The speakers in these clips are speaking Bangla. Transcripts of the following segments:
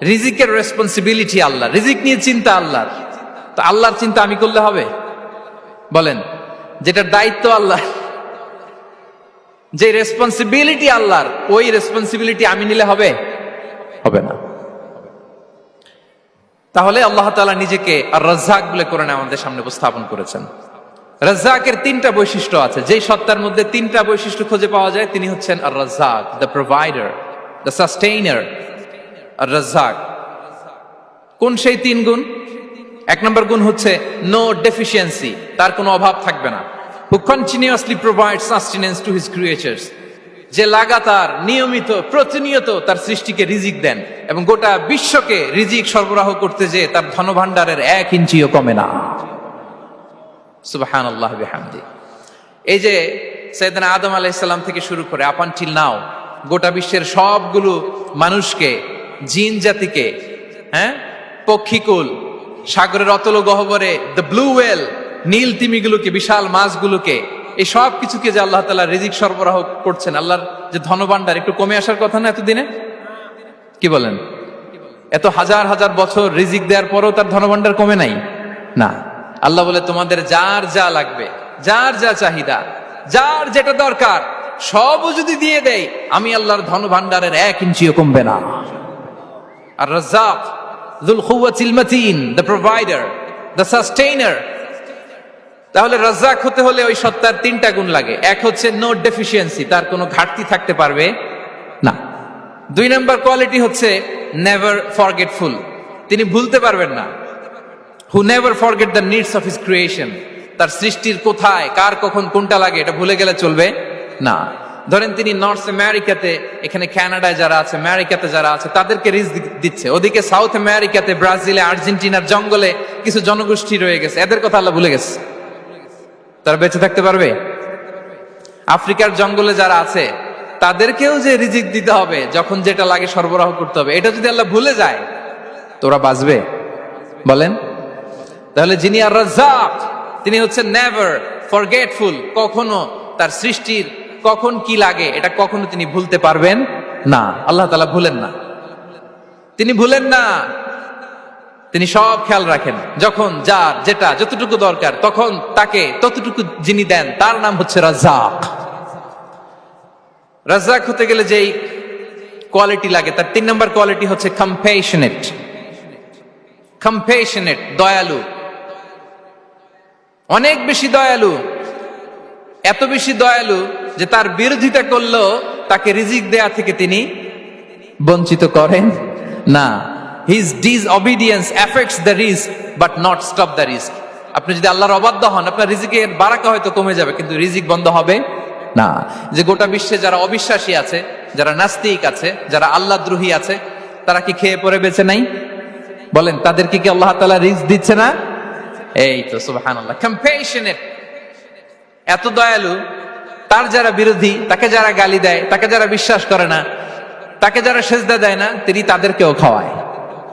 রিজিকের রেসপন্সিবিলিটি আল্লাহ, রিজিক নিয়ে চিন্তা আল্লাহর। তো আল্লাহর চিন্তা আমি করলে হবে? বলেন, যেটার দায়িত্ব আল্লাহ, যে রেসপন্সিবিলিটি আল্লাহর, ওই রেসপন্সিবিলিটি আমি নিলে হবে? হবে না। তাহলে আল্লাহ তাআলা নিজেকে আর রাজ্জাক বলে কোরআনে আমাদের সামনে উপস্থাপন করেছেন। রাজ্জাকের তিনটা বৈশিষ্ট্য আছে। যেই সত্তার মধ্যে তিনটা বৈশিষ্ট্য খুঁজে পাওয়া যায় তিনি হচ্ছেন আর রাজ্জাক, দ্য প্রোভাইডার, দ্য সাস্টেইনার। আর রাজ্জাক কোন সেই তিন গুণ? এক নম্বর গুণ হচ্ছে নো ডেফিসিয়েন্সি, তার কোনো অভাব থাকবে না। হু continuously provide sustenance to his creatures, যে লাগাতার নিয়মিত প্রতিনিয়ত তার সৃষ্টিকে রিজিক দেন এবং গোটা বিশ্বকে রিজিক সরবরাহ করতে যে তার ধনভাণ্ডারের 1 ইঞ্চিও কমে না। সুবহানাল্লাহ বিহামদি। এই যে সাইয়েদনা আদম আলাইহিস সালাম থেকে শুরু করে আপ আনটিল নাও গোটা বিশ্বের সবগুলো মানুষকে, জিন জাতিকে, পক্ষীকুল, সাগরের অতল গহ্বরে দ্য ব্লু ওয়েল, নীল তিমিগুলোকে, বিশাল মাছগুলোকে, এই সব কিছুকে যে আল্লাহ তাআলা রিজিক সরবরাহ করছেন, আল্লাহর যে ধনভাণ্ডার একটু কমে আসার কথা না এতদিনে? কি বলেন? এত হাজার হাজার বছর রিজিক দেওয়ার পরও তার ধনভাণ্ডার কমে নাই না। আল্লাহ বলে তোমাদের যার যা লাগবে, যার যা চাহিদা, যার যেটা দরকার সবও যদি দিয়ে দেয়, আমি আল্লাহর ধনভাণ্ডারের 1 ইঞ্চিও কমবে না। আর Razzak যুল কুওয়াতিল মাতিন, the provider, the sustainer. তাহলে রাজ্জাক হতে হলে ওই সত্তার তিনটা গুণ লাগে। এক হচ্ছে নো ডেফিসিয়েন্সি, তার কোনো ঘাটতি থাকতে পারবে না। 2 নম্বর কোয়ালিটি হচ্ছে নেভার ফরগেটফুল, তিনি ভুলতে পারবেন না। Who never forget the needs of his creation, তার সৃষ্টির কোথায় কার কখন কোনটা লাগে এটা ভুলে গেলে চলবে না। ধরেন তিনি নর্থ আমেরিকাতে, এখানে কানাডায় যারা আছে, আমেরিকাতে যারা আছে, তাদেরকে রিজিক দিচ্ছে। ওদিকে সাউথ আমেরিকাতে, ব্রাজিলে, আর্জেন্টিনার জঙ্গলে কিছু জনগোষ্ঠী রয়ে গেছে, এদের কথা আল্লাহ ভুলে গেছে। তারা বেঁচে থাকতে পারবে? আফ্রিকার জঙ্গলে যারা আছে তাদেরকেও যে রিজিক দিতে হবে, যখন যেটা লাগে সরবরাহ করতে হবে, এটা যদি আল্লাহ ভুলে যায় তো ওরা বাঁচবে? বলেন। তাহলে যিনি আর রাজ্জাক তিনি হচ্ছেন নেভার ফরগেটফুল, কখনো তার সৃষ্টির কখন কি লাগে এটা কখনো তিনি ভুলতে পারবেন না। আল্লাহ তাআলা ভুলেন না, তিনি ভুলেন না, তিনি সব খেয়াল রাখেন। যখন যার যেটা যতটুকু দরকার তখন তাকে ততটুকু যিনি দেন তার নাম হচ্ছে রাজ্জাক। রাজ্জাক হতে গেলে যেই কোয়ালিটি লাগে তার 3 নম্বর কোয়ালিটি হচ্ছে কম্প্যাশনেট। কম্প্যাশনেট, দয়ালু, অনেক বেশি দয়ালু। এত বেশি দয়ালু যে তার বিরোধিতা করলেও তাকে রিজিক দেয়া থেকে তিনি বঞ্চিত করেন না। His disobedience affects the risk but not stop the risk. আপনি যদি আল্লাহর অবাধ্য হন, আপনার রিজিকের বারাকা হয়তো কমে যাবে কিন্তু রিজিক বন্ধ হবে না। যে গোটা বিশ্বে যারা অবিশ্বাসী আছে, যারা নাস্তিক আছে, যারা আল্লাহদ্রোহী আছে, তারা কি খেয়ে পরে বেঁচে নাই? বলেন, তাদেরকে কি আল্লাহ তাআলা রিজিক দিচ্ছে না? এই তো সুবহানাল্লাহ। কম্প্যাশনেট, এত দয়ালু, তার যারা বিরোধী, তাকে যারা গালি দেয়, তাকে যারা বিশ্বাস করে না, তাকে যারা সেজদা দেয় না, তিনি তাদেরকেও খাওয়ায়,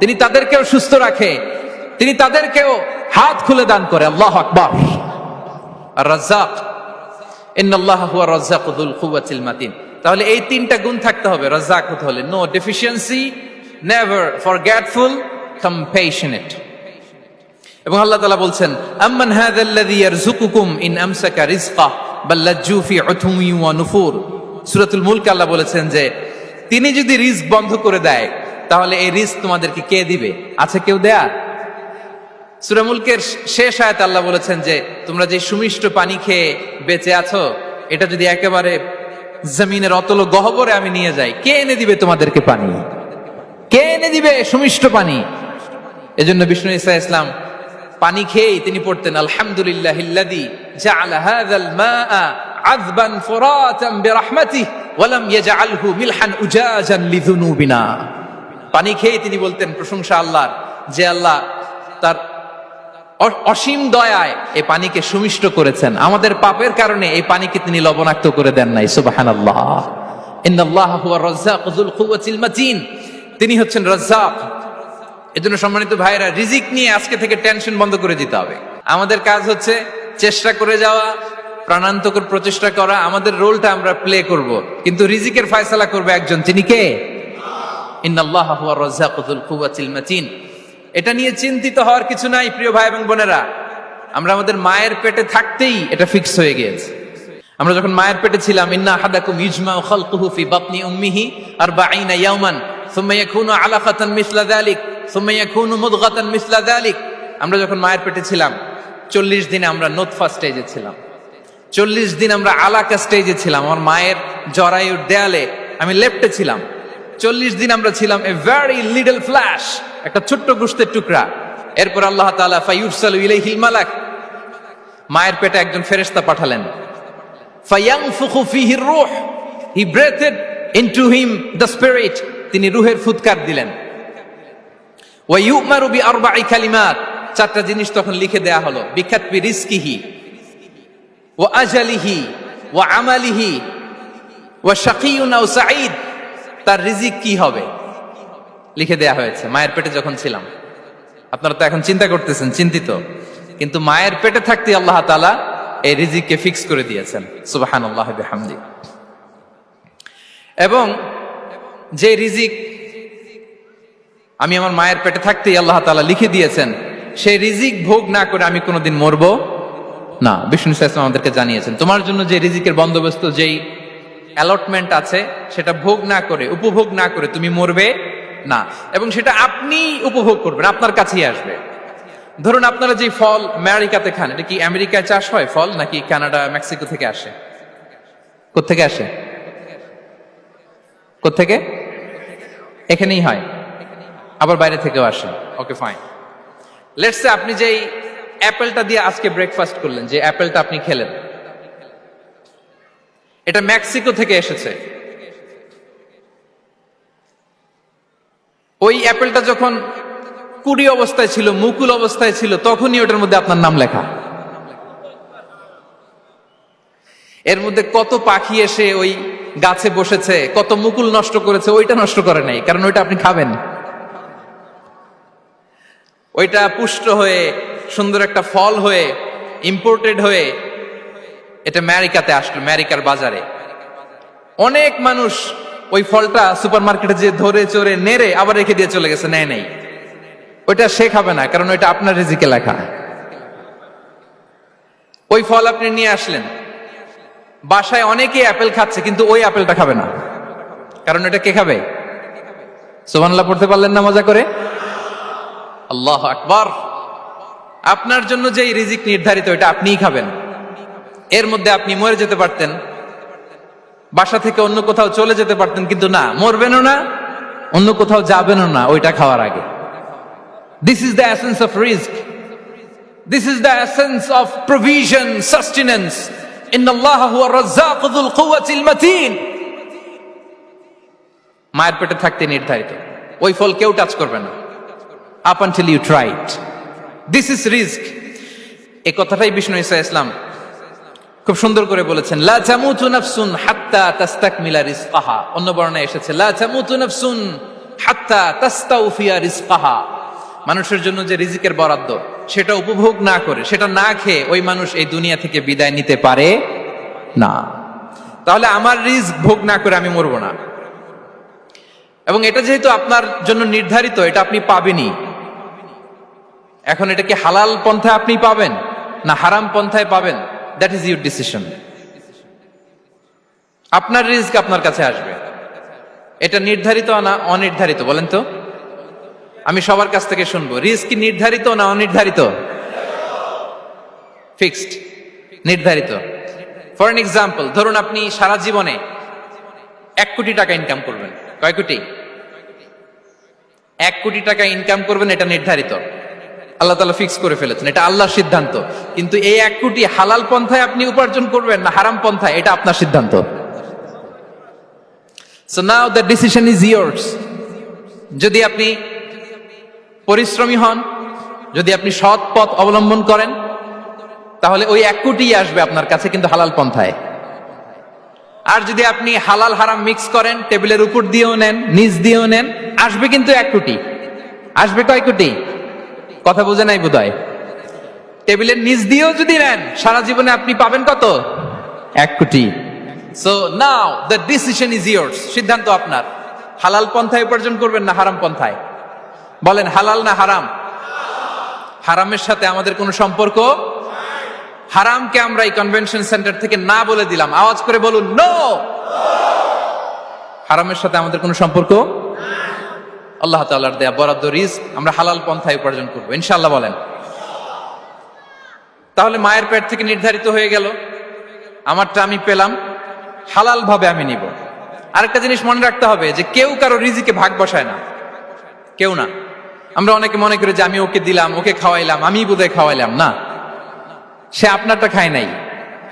তিনি তাদেরকেও সুস্থ রাখে, তিনি তাদেরকেও হাত খুলে দান করে। আল্লাহু আকবার। আর রাজ্জাক, ইন্নাল্লাহা হুয়া রাজ্জাকু যুল কুওয়াতিল মাতিন। তাহলে এই তিনটা গুণ থাকতে হবে রাজ্জাক হতে হলে। No deficiency, never forgetful, compassionate. এবং আল্লাহ তাআলা বলছেন, আম্মান হাযাল্লাযী ইয়ারযুকুকুম ইন আমসাকা রিজকাহ বাল লাজ্জু ফি উতুমি ওয়া নুফুর। সূরাতুল মুলক আল্লাহ বলেছেন যে তিনি যদি রিজক বন্ধ করে দেয় তাহলে এই রিজক তোমাদেরকে কে দিবে? আছে কেউ দেয়া? সূরা মুলকের শেষ আয়াতে আল্লাহ বলেছেন যে তোমরা যে সুমিষ্ট পানি খেয়ে বেঁচে আছো, এটা যদি একেবারে জমিনের অতল গহ্বরে আমি নিয়ে যাই, কে এনে দিবে তোমাদেরকে পানি? কে এনে দিবে সুমিষ্ট পানি? এজন্য বিষ্ণু ঈসা ইসলাম পানি খেয়েই তিনি পড়তেন, আলহামদুলিল্লাহিল্লাযী জাআলা হাযাল মাআ আযবান ফুরাতান বিরাহমাতিহি ওয়া লাম ইয়াজআলহু মিলহান উজাজান লিযুনুবিনা। পানি খেয়ে তিনি বলতেন প্রশংসা আল্লাহর, যে আল্লাহ তার অসীম দয়ায় এই পানিকে সুমিষ্ট করেছেন, আমাদের পাপের কারণে এই পানিকে তিনি লবণাক্ত করে দেন নাই। সুবহানাল্লাহ। ইন্নাল্লাহা হুয়ার রাজ্জাকু যুল কুওয়াতিল মাতিন, তিনি হচ্ছেন রাজ্জাক। এজন্য সম্মানিত ভাইরা, রিজিক নিয়ে আজকে থেকে টেনশন বন্ধ করে দিতে হবে। আমাদের কাজ হচ্ছে চেষ্টা করে যাওয়া, প্রাণান্তকর প্রচেষ্টা করা, আমাদের রোলটা আমরা প্লে করব, কিন্তু রিজিকের ফয়সালা করবে একজন, তিনি কে? ইন্নাল্লাহা হুয়ার রাজ্জাকু যুল কুওয়াতিল মাতিন। এটা নিয়ে চিন্তিত হওয়ার কিছু নাই প্রিয় ভাই এবং বোনেরা। আমরা আমাদের মায়ের পেটে থাকতেই এটা ফিক্স হয়ে গিয়েছে। আমরা যখন মায়ের পেটে ছিলাম, ইন্না আহাদাকুম ইজমাউ খালকুহু ফি বাতনি উম্মিহি 40 ইয়াওমান সুম্মা ইয়াকুনু আলাকাতান মিসলা যালিক সুম্মা ইয়াকুনু মুদগাতান মিসলা যালিক। আমরা যখন মায়ের পেটে ছিলাম 40 দিনে আমরা নুতফা স্টেজে ছিলাম, 40 দিন আমরা আলাকা স্টেজে ছিলাম। আমার মায়ের জরায়ুর দেয়ালে আমি লেপ্টে ছিলাম। 40 দিন আমরা ছিলাম এ ভেরি লিটল ফ্ল্যাশ, একটা ছোট্ট গোশতের টুকরা। এরপর আল্লাহ তাআলা ফায়ুরসালু ইলাইহিল মালাক, মায়ের পেটে একজন ফেরেশতা পাঠালেন। ফায়ানফুখু ফিহির রূহ, he breathed into him the spirit, তিনি রূহের ফুৎকার দিলেন। ওয়া ইউমারু বিআরবা'i কালিমাত, 4টা জিনিস তখন লিখে দেয়া হলো। বিকাতবি রিজকিহি ওয়া আজালিহি ওয়া আমালিহি ওয়া শাকিয়ুন আও সাঈদ, তার রিজিক কি হবে লিখে দেয়া হয়েছে মায়ের পেটে যখন ছিলাম। আপনারা তো এখন চিন্তা করতেছেন, চিন্তিত, কিন্তু মায়ের পেটে থাকতে আল্লাহ তাআলা এই রিজিককে ফিক্স করে দিয়েছেন। সুবহানাল্লাহ বিহামদি। এবং যে রিজিক আমি আমার মায়ের পেটে থাকতেই আল্লাহ তাআলা লিখে দিয়েছেন, সেই রিজিক ভোগ না করে আমি কোনোদিন মরবো না। বিষ্ণু ইসলাম আমাদেরকে জানিয়েছেন, তোমার জন্য যে রিজিকের বন্দোবস্ত, যেই অ্যালটমেন্ট আছে, সেটা ভোগ না করে, উপভোগ না করে তুমি মরবে না। এবং সেটা আপনি উপভোগ করবেন, আপনার কাছেই আসবে। ধরুন আপনারা যে ফল আমেরিকাতে খান, এটা কি আমেরিকায় চাষ হয় ফল, নাকি কানাডা মেক্সিকো থেকে আসে? কোত্থেকে আসে? কোত্থেকে? এখানেই হয়, আবার বাইরে থেকেও আসে। Okay fine. লেটস সে আপনি যেই অ্যাপেলটা দিয়ে আজকে ব্রেকফাস্ট করলেন, যে অ্যাপেলটা আপনি খেলেন, এটা মেক্সিকো থেকে এসেছে। ওই অ্যাপেলটা যখন কুড়ি অবস্থায় ছিল, মুকুল অবস্থায় ছিল, তখনই ওটার মধ্যে আপনার নাম লেখা। এর মধ্যে কত পাখি এসে ওই গাছে বসেছে, কত মুকুল নষ্ট করেছে, ওইটা নষ্ট করে নাই, কারণ ওইটা আপনি খাবেন। ওইটা পুষ্ট হয়ে সুন্দর একটা ফল হয়ে ইম্পোর্টেড হয়ে এটা আমেরিকাতে আসলো, আমেরিকার বাজারে। অনেক মানুষ ওই ফলটা সুপার মার্কেটে যে ধরে চড়ে নেড়ে আবার রেখে দিয়ে চলে গেছে, নেয় নাই। ওইটা সে খাবে না, কারণ ওইটা আপনার রিজিকে লেখা। ওই ফল আপনি নিয়ে আসলেন, বাসায় অনেকে অ্যাপেল খাচ্ছে, কিন্তু ওই অ্যাপেলটা খাবে না, কারণ এটা কে খাবে? সুবহানাল্লাহ পড়তে পারলেন না মজা করে? আল্লাহু আকবার। আপনার জন্য যে রিজিক নির্ধারিত, এটা আপনিই খাবেন। এর মধ্যে আপনি মরে যেতে পারতেন, বাসা থেকে অন্য কোথাও চলে যেতে পারতেন, কিন্তু না, মরবেনও না, অন্য কোথাও যাবেনও না ওইটা খাওয়ার আগে। This is the essence of rizq. This is the essence of provision, sustenance. Inna Allah huwa ar-razzaqu dhul quwwati al-matin. মায়ের পেটে থাকতে নির্ধারিত, ওই ফল কেউ টাচ করবে না up until you try it. This is rizq. এই কথাটাই বিষ্ণু ঈসা ইসলাম খুব সুন্দর করে বলেছেন, লা তামুতু নাফসুন হাত্তা তাস্তাকমিলা রিজকাহা। অন্য বর্ণনায় এসেছে লা তামুতু নাফসুন হাত্তা তাস্তাউফিয়া রিজকাহা। মানুষের জন্য যে রিজিকের বরাদ্দ, সেটা উপভোগ না করে, সেটা না খেয়ে ওই মানুষ এই দুনিয়া থেকে বিদায় নিতে পারে না। তাহলে আমার রিজিক ভোগ না করে আমি মরবো না। এবং এটা যেহেতু আপনার জন্য নির্ধারিত, এটা আপনি পাবেনই। এখন এটা কি হালাল পন্থায় আপনি পাবেন না হারাম পন্থায় পাবেন, দ্যাট ইজ ইউর ডিসিশন। আপনার রিজিক আপনার কাছে আসবে। এটা নির্ধারিত না অনির্ধারিত বলেন তো? আমি সবার কাছ থেকে শুনবো, রিজিক কি নির্ধারিত না অনির্ধারিত? ফিক্সড, নির্ধারিত। ফর এন এক্সাম্পল, ধরুন আপনি সারা জীবনে 1 কোটি টাকা ইনকাম করবেন। কয় কোটি? 1 কোটি টাকা ইনকাম করবেন, এটা নির্ধারিত, আল্লাহ তাআলা ফিক্স করে ফেলেছেন, এটা আল্লাহর সিদ্ধান্ত। কিন্তু এই 1 কোটি হালাল পন্থায় আপনি উপার্জন করবেন না হারাম পন্থায়, এটা আপনার সিদ্ধান্ত। So now the decision is yours. যদি আপনি পরিশ্রমী হন, যদি আপনি সৎ পথ অবলম্বন করেন, তাহলে ওই 1 কোটি আসবে আপনার কাছে, কিন্তু হালাল পন্থায়। আর যদি আপনি হালাল হারাম মিক্স করেন, টেবিলের উপর দিয়েও নেন, নিচ দিয়েও নেন, আসবে কিন্তু 1 কোটি। আসবে কয় কোটি? কথা বোঝে নাই বোধহয়। টেবিলের নিচ দিয়েও যদি নেন, সারা জীবনে আপনি পাবেন কত? 1 কোটি। So now the decision is years. সিদ্ধান্ত আপনার। হালাল পন্থায় উপার্জন করবেন না হারাম পন্থায়? বলেন হালাল না হারাম? হারামের সাথে আমাদের কোনো সম্পর্ক? হারামকে আমরা এই কনভেনশন সেন্টার থেকে না বলে দিলাম, আওয়াজ করে বলুন নো। হারামের সাথে আমাদের কোনো সম্পর্ক? আল্লাহ তাআলার দেয়া বরাদ্দ রিজক আমরা হালাল পন্থায় উপার্জন করব ইনশাআল্লাহ। বলেন। তাহলে মায়ের পেট থেকে নির্ধারিত হয়ে গেল, আমারটা আমি পেলাম, হালাল ভাবে আমি নিব। আরেকটা জিনিস মনে রাখতে হবে যে কেউ কারো রিজিকে ভাগ বসায় না, কেউ না। আমরা অনেকে মনে করি যে আমি ওকে দিলাম, ওকে খাওয়াইলাম, আমি বোধহয় খাওয়াইলাম। না, সে আপনারটা খায় নাই,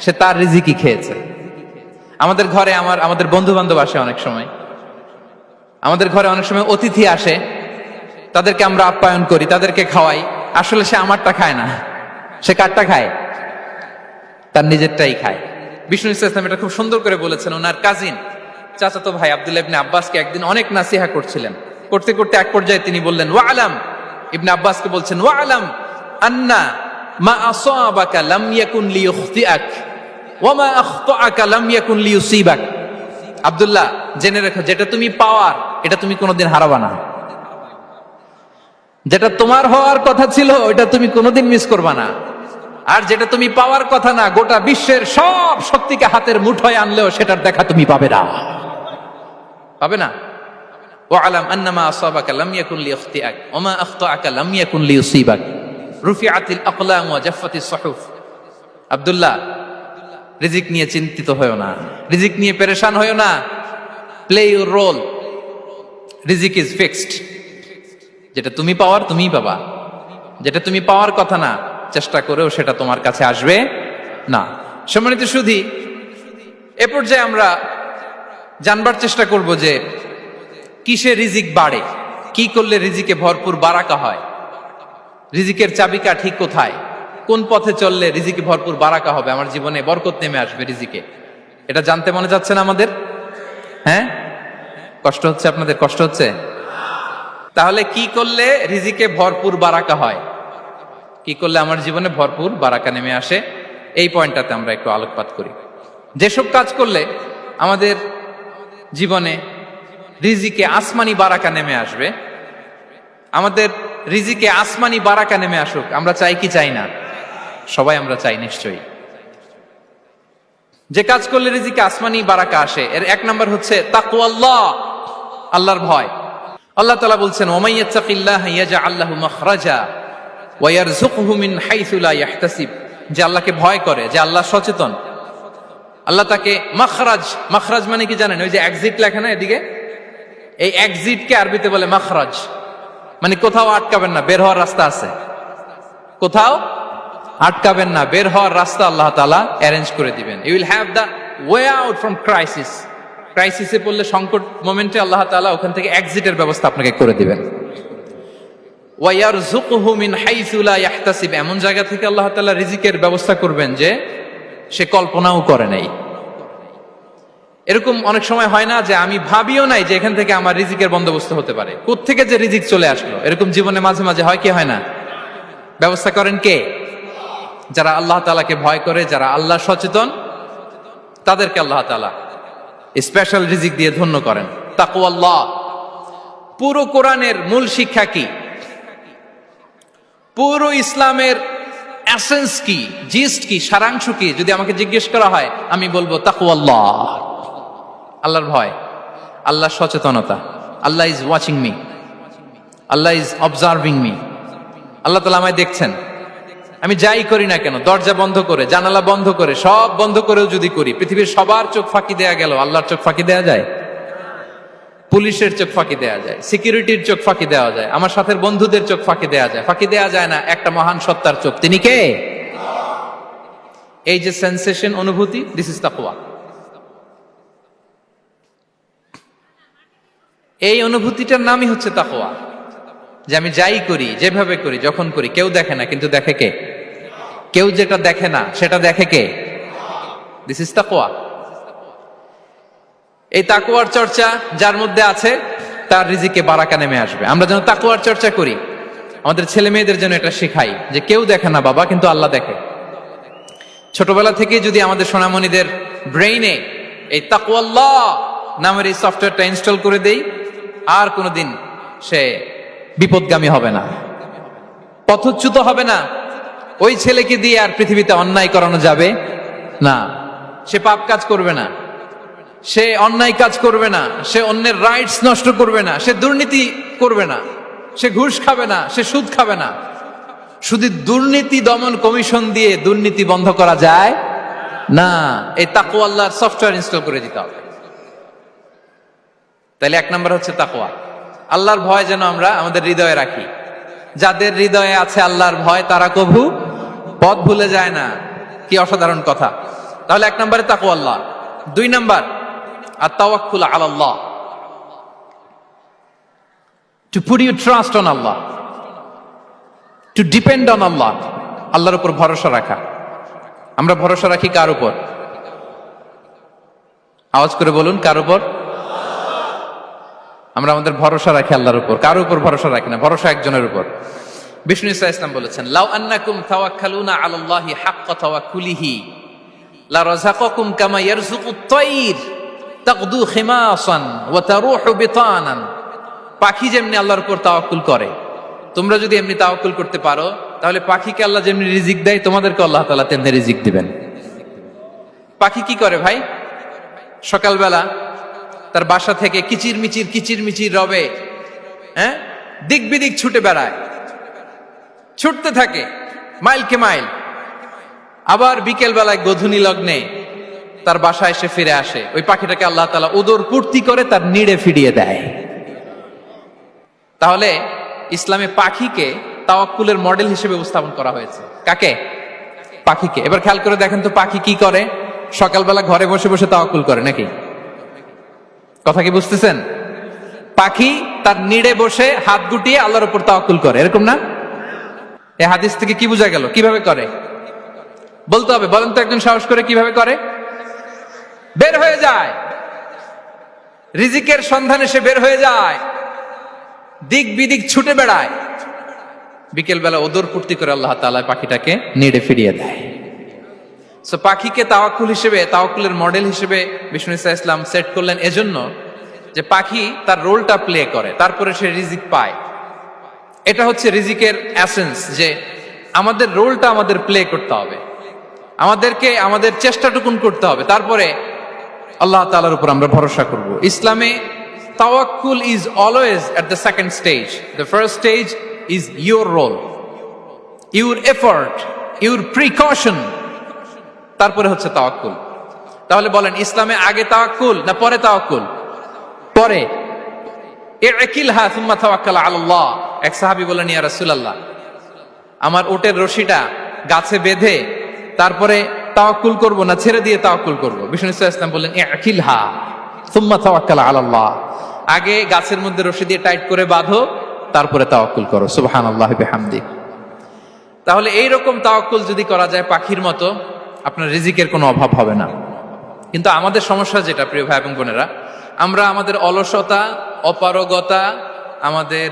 সে তার রিজিকই খেয়েছে। আমাদের ঘরে আমাদের বন্ধু বান্ধব আসে অনেক সময়, আমাদের ঘরে অনেক সময় অতিথি আসে, তাদেরকে আমরা আপ্যায়ন করি, তাদেরকে খাওয়াই। আসলে সে আমারটা খায় না, সে কারটা খায়? তার নিজেরটাই খায়। বিষ্ণু ইসলাম এটা খুব সুন্দর করে বলেছেন। ওনার কাজিন চাচাতো ভাই আব্দুল্লাহ ইবনে আব্বাসকে একদিন অনেক নাসিহা করছিলেন। করতে করতে এক পর্যায়ে তিনি বললেন, ওয়া আলাম, ইবনে আব্বাসকে বলছেন, ওয়া আলাম আন্না মা আসাবাকা লাম ইয়াকুন লিইখতিআক ওয়া মা আখতাআকা লাম ইয়াকুন লিইউসিবাক। আব্দুল্লাহ, জেনে রেখো, যেটা তুমি পাওয়ার এটা তুমি কোনোদিন হারাবা না। যেটা তোমার হওয়ার কথা ছিল ওটা তুমি কোনোদিন মিস করবা না। আর যেটা তুমি পাওয়ার কথা না, গোটা বিশ্বের সব শক্তিকে হাতের মুঠোয় আনলেও সেটার দেখা তুমি পাবে না, পাবে না। ওয়া আলাম আন্নামা আসাবাকা লাম ইয়াকুন লিইখতিআক ওয়া মা আখতাআকা লাম ইয়াকুন লিইউসিবাক রুফিআতিল আকলাম ওয়া জাফফাতিস সুহুফ। আব্দুল্লাহ, রিজিক নিয়ে চিন্তিত হয়ো না, রিজিক নিয়ে পেরেশান হয়ো না। প্লে ইউর রোল, রিজিক ইজ ফিক্সড। যেটা তুমি পাওয়ার তুমিই পাবা, যেটা তুমি পাওয়ার কথা না চেষ্টা করেও সেটা তোমার কাছে আসবে না। সম্মানিত সুধী, এ পর্যায়ে আমরা জানবার চেষ্টা করব যে কিসে রিজিক বাড়ে, কি করলে রিজিকে ভরপুর বারাকা হয়, রিজিকের চাবিকা ঠিক কোথায়, কোন পথে চললে রিজিকে ভরপুর বারাকা হবে, আমার জীবনে বরকত নেমে আসবে রিজিকে। এটা জানতে মনে যাচ্ছে না আমাদের? হ্যাঁ, কষ্ট হচ্ছে আপনাদের? কষ্ট হচ্ছে? তাহলে কি করলে রিজিকে ভরপুর বারাকা হয়, কি করলে আমার জীবনে ভরপুর বারাকা নেমে আসে, এই পয়েন্টটাতে আমরা একটু আলোকপাত করি। যেসব কাজ করলে আমাদের জীবনে রিজিকে আসমানি বারাকা নেমে আসবে, আমাদের রিজিকে আসমানি বারাকা নেমে আসুক, আমরা চাই কি চাই না? সবাই আমরা চাই নিশ্চয়ই। যে কাজ করলে রিজিকে আসমানি বারাকা আসে, এর এক নাম্বার হচ্ছে তাকওয়াল্লাহ, আল্লাহর ভয়। আল্লাহ তাআলা বলছেন, ওয়া মাইয়াত্তাকিল্লাহা ইয়াজআল লাহু মাখরাজা ওয়া ইয়ারযুকহু মিন হাইসু লা ইয়াহতাসিব। যে আল্লাহকে ভয় করে, যে আল্লাহ সচেতন, আল্লাহ তাকে মাখরাজ, মাখরাজ মানে কি জানেন? ওই যে এক্সিট লেখা না এদিকে, এই এক্সিটকে আরবিতে বলে মাখরাজ। মানে কোথাও আটকাবেন না, বের হওয়ার রাস্তা আছে, কোথাও আটকাবেন না, বের হওয়ার রাস্তা আল্লাহ তাআলা অ্যারেঞ্জ করে দিবেন। You will have the way out from crisis. ক্রাইসিসে পড়লে, সংকট মোমেন্টে আল্লাহ তাআলা ওখান থেকে এক্সিটের ব্যবস্থা আপনাকে করে দিবেন। ওয়া ইয়ারযুকহু মিন হাইসু লা ইয়াহতাসিব, এমন জায়গা থেকে আল্লাহ তাআলা রিজিকের ব্যবস্থা করবেন যে সে কল্পনাও করে নাই। এরকম অনেক সময় হয় না যে আমি ভাবিও নাই যে এখান থেকে আমার রিজিকের বন্দোবস্ত হতে পারে, কোত্থেকে যে রিজিক চলে আসলো। এরকম জীবনে মাঝে মাঝে হয় কি হয় না? ব্যবস্থা করেন কে? যারা আল্লাহ তাআলাকে ভয় করে, যারা আল্লাহ সচেতন, তাদেরকে আল্লাহ তাআলা স্পেশাল রিজিক দিয়ে ধন্য করেন। তাকওয়াল্লাহ। পুরো কোরআনের মূল শিক্ষা কি? পুরো ইসলামের এসেন্স কি, জিস্ট কি, সারাংশ কি? যদি আমাকে জিজ্ঞেস করা হয় আমি বলবো তাকওয়াল্লাহ, আল্লাহর ভয়, আল্লাহর সচেতনতা। Allah is watching me, Allah is observing me. আল্লাহ তাআলা আমায় দেখছেন। আমি যাই করি না কেন, দরজা বন্ধ করে, জানালা বন্ধ করে, সব বন্ধ করেও যদি করি, পৃথিবীর সবার চোখ ফাঁকি দেয়া গেল, আল্লাহর চোখ ফাঁকি দেয়া যায়? পুলিশের চোখ ফাঁকি দেয়া যায়, সিকিউরিটির চোখ ফাঁকি দেওয়া যায়, আমার সাথে বন্ধুদের চোখ ফাঁকি দেয়া যায়, ফাঁকি দেয়া যায় না একটা মহান সত্তার চোখ। তিনি কে? এই যে সেন্সেশন, অনুভূতি, দিস ইজ তাকওয়া। এই অনুভূতিটার নামই হচ্ছে তাকওয়া। যে আমি যাই করি, যেভাবে করি, যখন করি, কেউ দেখে না, কিন্তু দেখে কে? কেউ যেটা দেখে না সেটা দেখে কে? দিস ইজ তাকওয়া। এই তাকওয়ার চর্চা যার মধ্যে আছে তার রিজিকে বারাকা নেমে আসবে। আমরা যেন তাকওয়ার চর্চা করি, আমাদের ছেলে মেয়েদের জন্য এটা শেখাই যে কেউ দেখে না বাবা, কিন্তু আল্লাহ দেখে। ছোটবেলা থেকে যদি আমাদের সোনামণিদের ব্রেইনে এই তাকওয়াল্লাহ নামের এই সফটওয়্যারটা ইনস্টল করে দেই, আর কোনোদিন সে বিপদগামী হবে না, পথচ্যুত হবে না। ওই ছেলেকে দিয়ে আর পৃথিবীতে অন্যায় করানো যাবে না। সে পাপ কাজ করবে না, সে অন্যায় কাজ করবে না, সে অন্যের রাইটস নষ্ট করবে না, সে দুর্নীতি করবে না, সে ঘুষ খাবে না, সে সুদ খাবে না। শুধু দুর্নীতি দমন কমিশন দিয়ে দুর্নীতি বন্ধ করা যায় না। এই তাকওয়া আল্লাহর সফটওয়্যার ইনস্টল করে দিতে হবে। তাহলে এক নম্বর হচ্ছে তাকওয়া, আল্লাহর ভয় যেন আমরা আমাদের হৃদয়ে রাখি। যাদের হৃদয়ে আছে আল্লাহর ভয় তারা কভু পথ ভুলে যায় না। কি অসাধারণ কথা! তাহলে এক নম্বরে তাকওয়া আল্লাহ। দুই নম্বর আত-তাওয়াক্কুল আলাল্লাহ, to put your trust on Allah, to depend on Allah. আল্লাহর উপর ভরসা রাখা। আমরা ভরসা রাখি কার উপর? আওয়াজ করে বলুন, কার উপর? আমরা আমাদের ভরসা রাখি আল্লাহর উপর, কার উপর ভরসা রাখি না। ভরসা একজনের উপর। বিষ্ণু ইসা ইসলাম বলেছেন, লাউ আন্নাকুম তাওয়াক্কালুনা আলাল্লাহি হাক্কা তাওয়াক্কুলিহি লা রাযাকাকুম কামা ইয়ারযুকুত তায়র তাগদু খিমাসান ওয়া তারুহু বিতানান। পাখি যেমনি আল্লাহর উপর তাওয়াক্কুল করে, তোমরা যদি এমনি তাওয়াক্কুল করতে পারো, তাহলে পাখিকে আল্লাহ যেমনি রিজিক দেয়, তোমাদেরকে আল্লাহ তাআলা তেমনি রিজিক দিবেন। পাখি কি করে ভাই? সকালবেলা তার বাসা থেকে কিচির মিচির রবে, দিক বিদিক ছুটে বেড়ায়, ছুটতে থাকে মাইলকে মাইল। আবার বিকেল বেলায় গোধূলি লগ্নে তার বাসায় এসে ফিরে আসে। ওই পাখিটাকে আল্লাহ তাআলা উদর পূর্তি করে তার নিড়ে ফিরিয়ে দেয়। তাহলে ইসলামে পাখিকে তাওয়াক্কুলের মডেল হিসেবে উপস্থাপন করা হয়েছে। কাকে? পাখিকে। এবার খেয়াল করে দেখেন তো, পাখি কি করে? সকালবেলা ঘরে বসে বসে তাওয়াক্কুল করে নাকি? কথা কি বুঝতেছেন? পাখি তার নিড়ে বসে হাত গুটিয়ে আল্লাহর উপর তাওয়াক্কুল করে, এরকম না? এই হাদিস থেকে কি বোঝা গেল? কিভাবে করে বলতে হবে, বলেন তো একজন সাহস করে। কিভাবে করে? বের হয়ে যায়, রিজিকের সন্ধানে সে বের হয়ে যায়, দিক বিদিক ছুটে বেড়ায়। বিকেল বেলা ওদর পূর্তি করে আল্লাহ তাআলা পাখিটাকে নিড়ে ফিরিয়ে দেয়। সো পাখিকে তাওয়াক্কুল হিসেবে, তাওয়াক্কুলের মডেল হিসেবে বিষ্ণু ইসা ইসলাম সেট করলেন এজন্য যে পাখি তার রোলটা প্লে করে, তারপরে সে রিজিক পায়। এটা হচ্ছে রিজিকের এসেন্স, যে আমাদের রোলটা আমাদের প্লে করতে হবে, আমাদেরকে আমাদের চেষ্টাটুকুন করতে হবে, তারপরে আল্লাহ তাআলার উপর আমরা ভরসা করব। ইসলামে তাওয়াক্কুল is always at the second stage. The first stage is your role, your effort, your precaution, তারপরে হচ্ছে তাওয়াক্কুল। তাহলে বলেন, ইসলামে আগে তাওয়াক্কুল না পরে তাওয়াক্কুল? পরে। ইকিলহা সুম্মা তাওয়াক্কাল আলাল্লাহ। এক সাহাবী বলেন, ইয়া রাসূলুল্লাহ, আমার ওটের রশিটা গাছে বেঁধে তারপরে তাওয়াক্কুল করব না ছেড়ে দিয়ে তাওয়াক্কুল করব? বিষ্ণু সাল্লাল্লাহু আলাইহি ওয়াসাল্লাম বললেন, ইকিলহা সুম্মা তাওয়াক্কাল আলাল্লাহ। আগে গাছের মধ্যে রশি দিয়ে টাইট করে বাঁধো, তারপরে তাওয়াক্কুল করো। সুবহানাল্লাহি বিহামদি। তাহলে এইরকম তাওয়াক্কুল যদি করা যায় পাখির মতো, আপনার রিজিকের কোনো অভাব হবে না। কিন্তু আমাদের সমস্যা যেটা, প্রিয় ভাই এবং বোনেরা, আমরা আমাদের অলসতা, অপারগতা, আমাদের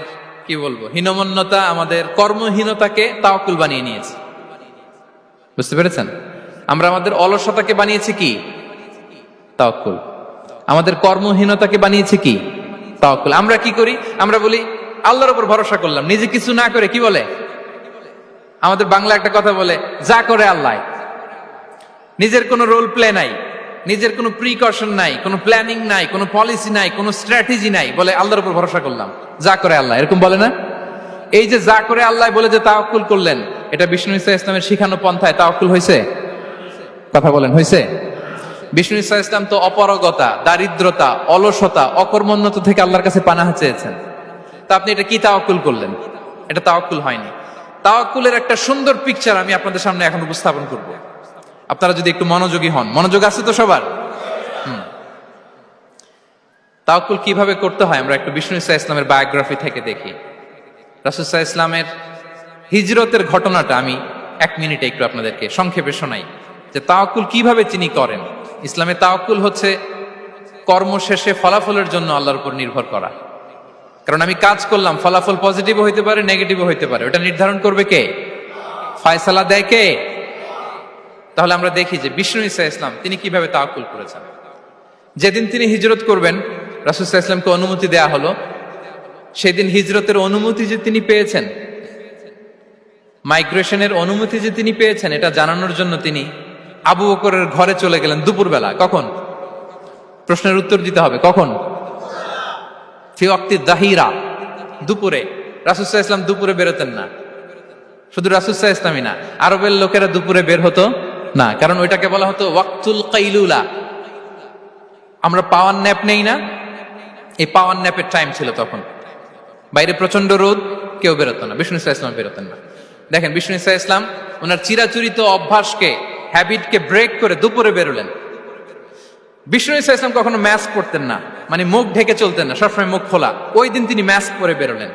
কি বলবো হীনমন্যতা, আমাদের কর্মহীনতাকে তাওয়াক্কুল বানিয়ে নিয়েছি। বুঝতে পেরেছেন? আমরা আমাদের অলসতাকে বানিয়েছি কি? তাওয়াক্কুল। আমাদের কর্মহীনতাকে বানিয়েছি কি? তাওয়াক্কুল। আমরা কি করি? আমরা বলি আল্লাহর উপর ভরসা করলাম, নিজে কিছু না করে। কি বলে আমাদের বাংলা একটা কথা বলে, যা করে আল্লাহ। নিজের কোনো রোল প্লে নাই, নিজের কোনো প্রিকশন নাই, কোনো প্ল্যানিং নাই, কোনো পলিসি নাই, কোনো স্ট্র্যাটেজি নাই, বলে আল্লাহর উপর ভরসা করলাম, যা করে আল্লাহ। এরকম বলে না? এই যে যা করে আল্লাহ বলে যে তাওয়াক্কুল করলেন, এটা বিষ্ণু ইসা ইসলামের শিখানো পন্থায় তাওয়াক্কুল হয়েছে? কথা বলেন, হয়েছে? বিষ্ণু ইসা ইসলাম তো অপারগতা, দারিদ্রতা, অলসতা, অকর্মণ্যতা থেকে আল্লাহর কাছে পানাহ চেয়েছেন। তা আপনি এটা কি তাওয়াক্কুল করলেন? এটা তাওয়াক্কুল হয়নি। তাওয়াক্কুলের একটা সুন্দর পিকচার আমি আপনাদের সামনে এখন উপস্থাপন করব, আপনারা যদি একটু মনোযোগী হন। মনোযোগ আছে তো সবার? তাওয়াক্কুল কিভাবে করতে হয় আমরা একটু বিষ্ণু ইসা ইসলামের বায়োগ্রাফি থেকে দেখি। রাসূল সাল্লাল্লাহু আলাইহি ওয়াসাল্লামের হিজরতের ঘটনাটা আমি 1 মিনিটে একটু আপনাদেরকে সংক্ষেপে শোনাই, যে তাওয়াক্কুল কিভাবে তিনি করেন। ইসলামে তাওয়াক্কুল হচ্ছে কর্ম শেষে ফলাফলের জন্য আল্লাহর উপর নির্ভর করা। কারণ আমি কাজ করলাম, ফলাফল পজিটিভও হইতে পারে, নেগেটিভও হইতে পারে, ওটা নির্ধারণ করবে কে? ফয়সালা দেয় কে? তাহলে আমরা দেখি যে বিষ্ণু ইসা ইসলাম তিনি কিভাবে তাওয়াক্কুল করেছেন। যেদিন তিনি হিজরত করবেন, রাসূল সাল্লাল্লাহু আলাইহি ওয়াসাল্লামকে অনুমতি দেয়া হলো সেদিন হিজরতের অনুমতি যে তিনি পেয়েছেন, মাইগ্রেশনের অনুমতি যে তিনি পেয়েছেন, এটা জানানোর জন্য তিনি আবু বকরের ঘরে চলে গেলেন দুপুরবেলা। কখন? প্রশ্নের উত্তর দিতে হবে, কখন? ফি ওয়াক্তি যাহিরা, দুপুরে। রাসূল সাল্লাল্লাহু আলাইহি ওয়াসাল্লাম দুপুরে বেরোতেন না। শুধু রাসূল সাল্লাল্লাহু আলাইহি ওয়াসাল্লামই না, আরবের লোকেরা দুপুরে বের হতো না, কারণ ওইটাকে বলা হতো ওয়াক্তুল কাইলুলা। আমরা পাওয়ার ন্যাপ নেই না, এই পাওয়ার ন্যাপের টাইম ছিল তখন। বাইরে প্রচন্ড রোদ, কেউ বেরোতো না, বিষ্ণু সাল্লাল্লাহু আলাইহি ওয়াসাল্লাম বেরোতেন না। দেখেন, বিষ্ণু সাল্লাল্লাহু আলাইহি ওয়াসাল্লাম ওনার চিরাচরিত অভ্যাসকে, হ্যাবিটকে ব্রেক করে দুপুরে বেরোলেন। বিষ্ণু সাল্লাল্লাহু আলাইহি ওয়াসাল্লাম কখনো মাস্ক পরতেন না, মানে মুখ ঢেকে চলতেন না, সবসময় মুখ খোলা। ওই দিন তিনি মাস্ক পরে বেরোলেন।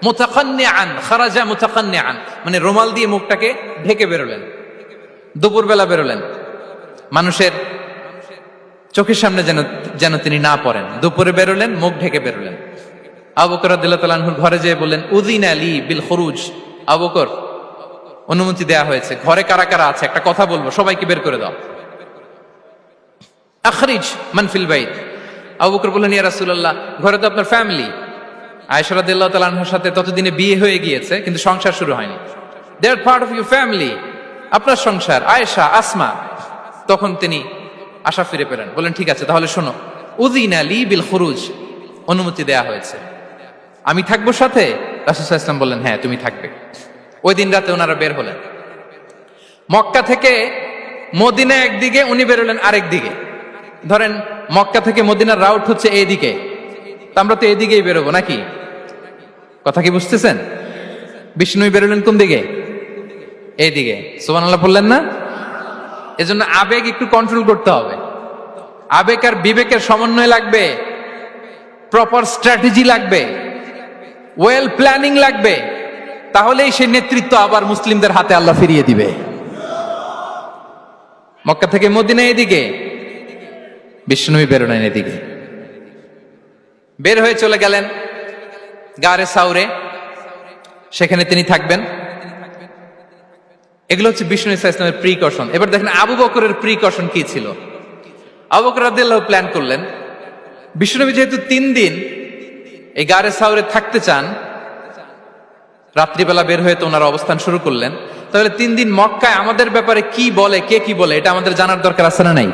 মুতাকান্নিআন, খারাজা মুতাকান্নিআন, মানে রুমাল দিয়ে মুখটাকে ঢেকে বেরোলেন, দুপুরবেলা বেরোলেন, মানুষের চোখের সামনে যেন তিনি না পড়েন। দুপুরে বেরোলেন, মুখ ঢেকে বেরোলেন। আবু বকর রাদিয়াল্লাহু তাআলা আনহুর ঘরে যেয়ে বললেন, উযিনা লি বিল খুরুজ। আবু বকর, অনুমতি দেয়া হয়েছে, ঘরে কারা কারা আছে একটা কথা বলবো, সবাইকে বের করে দাও। আখরিজ মান ফিল বাইত। আবু বকর বললেন, ইয়া রাসূলুল্লাহ, ঘরে তো আপনার ফ্যামিলি। আয়েশা রাদিয়াল্লাহু তাআলা আনহার সাথে ততদিনে বিয়ে হয়ে গিয়েছে, কিন্তু সংসার শুরু হয়নি। দে আর পার্ট অফ ইউর ফ্যামিলি, আপনার সংসার, আয়েশা, আসমা। তখন তিনি আশা ফিরে পেলেন, বলেন ঠিক আছে, তাহলে শোনো, উযিনা লি বিল খুরুজ, অনুমতি দেয়া হয়েছে, আমি থাকবো সাথে? রাসূল সাল্লাল্লাহু আলাইহি ওয়াসাল্লাম বললেন, হ্যাঁ তুমি থাকবে। ওই দিন রাতে ওনারা বের হলেন। মক্কা থেকে মদিনা একদিকে, উনি বেরোলেন আরেক দিকে। ধরেন মক্কা থেকে মদিনার রাউট হচ্ছে এইদিকে, আমরা তো এদিকেই বেরোবো নাকি? কথা কি বুঝতেছেন? বিষ্ণু বেরোলেন কোন দিকে? এইদিকে। সুবহানাল্লাহ বললেন না? এজন্য আবেগ একটু কন্ট্রোল করতে হবে। আবেগ আর বিবেকের সমন্বয় লাগবে, প্রপার স্ট্র্যাটেজি লাগবে, ওয়েল প্ল্যানিং লাগবে, তাহলেই সেই নেতৃত্ব আবার মুসলিমদের হাতে আল্লাহ ফিরিয়ে দিবে। মক্কা থেকে মদিনা এদিকে, বিষ্ণু বেরোলেন এদিকে। বের হয়ে চলে গেলেন গারে সাউরে, সেখানে তিনি থাকবেন। এগুলো হচ্ছে বিষ্ণু ইসলামের প্রিকশন। এবার দেখেন আবু বকরের প্রিকশন কি ছিল। আবু বকর রাদিয়াল্লাহু প্ল্যান করলেন, বিষ্ণুনবী যেহেতু 3 দিন এই গারে সাউরে থাকতে চান, রাত্রিবেলা বের হয়ে তো ওনার অবস্থান শুরু করলেন, তাহলে 3 দিন মক্কায় আমাদের ব্যাপারে কি বলে, কে কি বলে, এটা আমাদের জানার দরকার আছে না নাই?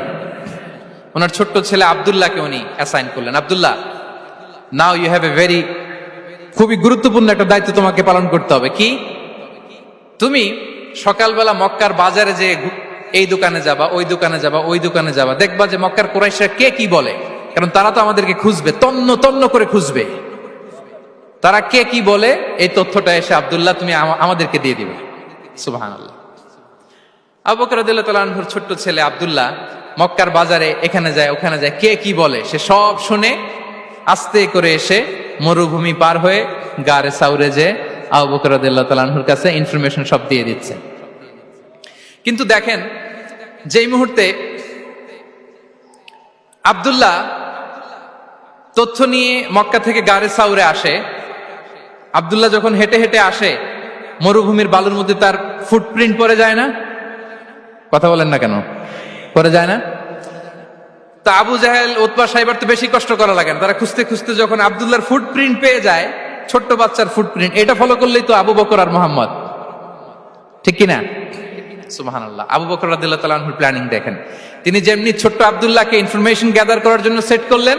ওনার ছোট্ট ছেলে আব্দুল্লাহকে উনি অ্যাসাইন করলেন। Abdullah, now you have a very, খুবই গুরুত্বপূর্ণ একটা দায়িত্ব তোমাকে পালন করতে হবে। কি? তুমি সকালবেলা মক্কার বাজারে যে এই দোকানে যাবা, ওই দোকানে যাবা, ওই দোকানে যাবা, দেখবা যে মক্কার কুরাইশরা কে কি বলে, কারণ তারা তো আমাদেরকে খুঁজবে, তন্ন তন্ন করে খুঁজবে। তারা কে কি বলে এই তথ্যটা এসে আব্দুল্লাহ তুমি আমাদেরকে দিয়ে দিবে। সুবহানাল্লাহ। আবু বকর রাদিয়াল্লাহু তাআলা আনহুর ছোট্ট ছেলে আব্দুল্লাহ মক্কার বাজারে এখানে যায় ওখানে যায়, কে কি বলে সে সব শুনে আস্তে করে এসে মরুভূমি পার হয়ে গারে সাউরে যে আবু বকর রাদিয়াল্লাহু তাআলা আনহুর কাছে ইনফরমেশন সব দিয়ে দিচ্ছে। কিন্তু দেখেন, যেই মুহূর্তে আব্দুল্লাহ তথ্য নিয়ে মক্কা থেকে গারে সাউরে আসে, আব্দুল্লাহ যখন হেঁটে হেঁটে আসে, মরুভূমির বালুর মধ্যে তার ফুটপ্রিন্ট পড়ে যায় না? কথা বলেন না কেন? পড়ে যায় না? তা আবু জাহেল, উতবা সাইবার তো বেশি কষ্ট করা লাগে না, তারা খুঁজতে খুঁজতে যখন আব্দুল্লাহর ফুটপ্রিন্ট পেয়ে যায়, ছোট্ট বাচ্চার ফুটপ্রিন্ট, এটা ফলো করলেই তো আবু বকর আর মুহাম্মদ, ঠিক কিনা? সুবহানাল্লাহ। আবু বকর রাদিয়াল্লাহু তাআলা আনহুর প্ল্যানিং দেখেন। তিনি যেমনি ছোট্ট আব্দুল্লাহকে ইনফরমেশন গ্যাদার করার জন্য সেট করলেন,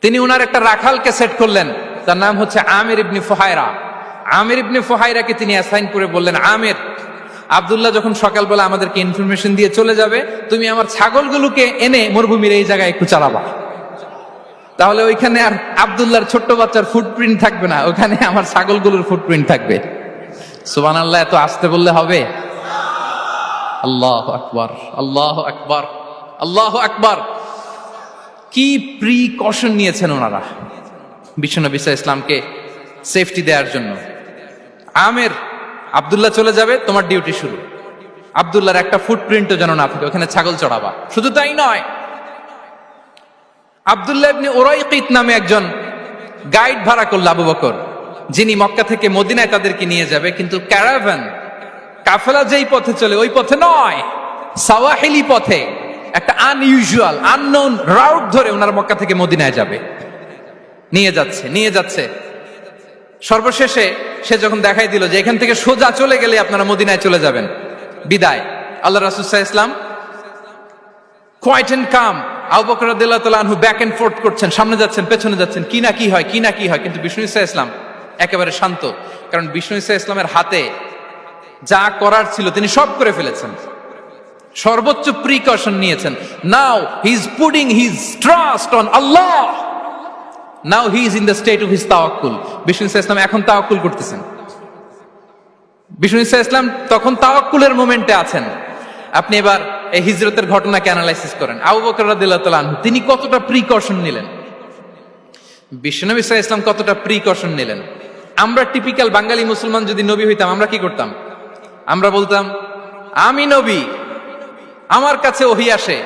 তিনি উনার একটা রাখালকে সেট করলেন, তার নাম হচ্ছে আমির ইবনে ফুহায়রা। আমির ইবনে ফুহায়রাকে তিনি অ্যাসাইন করে বললেন, আমির, আব্দুল্লাহ যখন সকালবেলা আমাদেরকে ইনফরমেশন দিয়ে চলে যাবে, তুমি আমার ছাগলগুলোকে এনে মরুভূমির এই জায়গায় একটু চালাবা, তাহলে ওইখানে আর আব্দুল্লাহর ছোট্ট বাচ্চার ফুটপ্রিন্ট থাকবে না, ওখানে আমার ছাগলগুলোর ফুটপ্রিন্ট থাকবে। সুবহানাল্লাহ। এত আসতে বললে হবে? আল্লাহু আকবার, আল্লাহু আকবার, আল্লাহু আকবার। কি প্রিকশন নিয়েছেন ওনারা বিশ্বনবী সাল্লাল্লাহু আলাইহি ওয়াসাল্লামকে সেফটি দেওয়ার জন্য। আমির, আব্দুল্লাহ চলে যাবে, তোমার ডিউটি শুরু, আব্দুল্লাহর একটা ফুটপ্রিন্টও যেন না থাকে, ওখানে ছাগল চড়াবা। শুধু তাই নয়, আব্দুল্লাহ ইবনে উরাইকিত নামে একজন গাইড ভাড়া করল আবু বকর, যিনি মক্কা থেকে মদিনায় তাদেরকে নিয়ে যাবে, কিন্তু ক্যারাভান, কাফেলা যেই পথে চলে ওই পথে নয়, সাওয়াহিলি পথে, একটা আনইউজুয়াল আননোন রাউট ধরে ওনারা মক্কা থেকে মদিনায় যাবে। নিয়ে যাচ্ছে সর্বশেষে সে যখন দেখাই দিল যে এখান থেকে সোজা চলে গেলে আপনারা মদিনায় চলে যাবেন, বিদায়। আল্লাহ রাসূল সাল্লাল্লাহু আলাইহি ওয়াসাল্লাম কোয়াইট এন্ড কাম, আবু বকর রাদিয়াল্লাহু তাআলা আনহু ব্যাক এন্ড ফোর্থ করছেন, সামনে যাচ্ছেন পেছনে যাচ্ছেন, কি না কি হয়। কিন্তু বিষ্ণু সাল্লাল্লাহু আলাইহি ওয়াসাল্লাম একেবারে শান্ত, কারণ বিষ্ণু সাল্লাল্লাহু আলাইহি ওয়াসাল্লামের হাতে যা করার ছিল তিনি সব করে ফেলেছেন, সর্বোচ্চ প্রিকশন নিয়েছেন। Now he is putting his trust on Allah, now he is in the state of his তাওয়াক্কুল। বিষ্ণু সাল্লাল্লাহু আলাইহি ওয়াসাল্লাম এখন তাওয়াক্কুল করতেছেন। বিষ্ণু সাল্লাল্লাহু আলাইহি ওয়াসাল্লাম তখন তাওয়াক্কুলের মোমেন্টে আছেন। আপনি এবার এই হিজরতের ঘটনাকে অ্যানালাইসিস করেন। আবু বকর রাদিয়াল্লাহু তাআলা আনহু তিনি কতটা প্রিকশন নিলেন, বিশ্বনবী সাল্লাল্লাহু আলাইহি ওয়াসাল্লাম কতটা প্রিকশন নিলেন। আমরা টিপিক্যাল বাঙালি মুসলমান যদি নবী হইতাম আমরা কি করতাম? আমরা বলতাম আমি নবী, আমার কাছে ওহী আসে,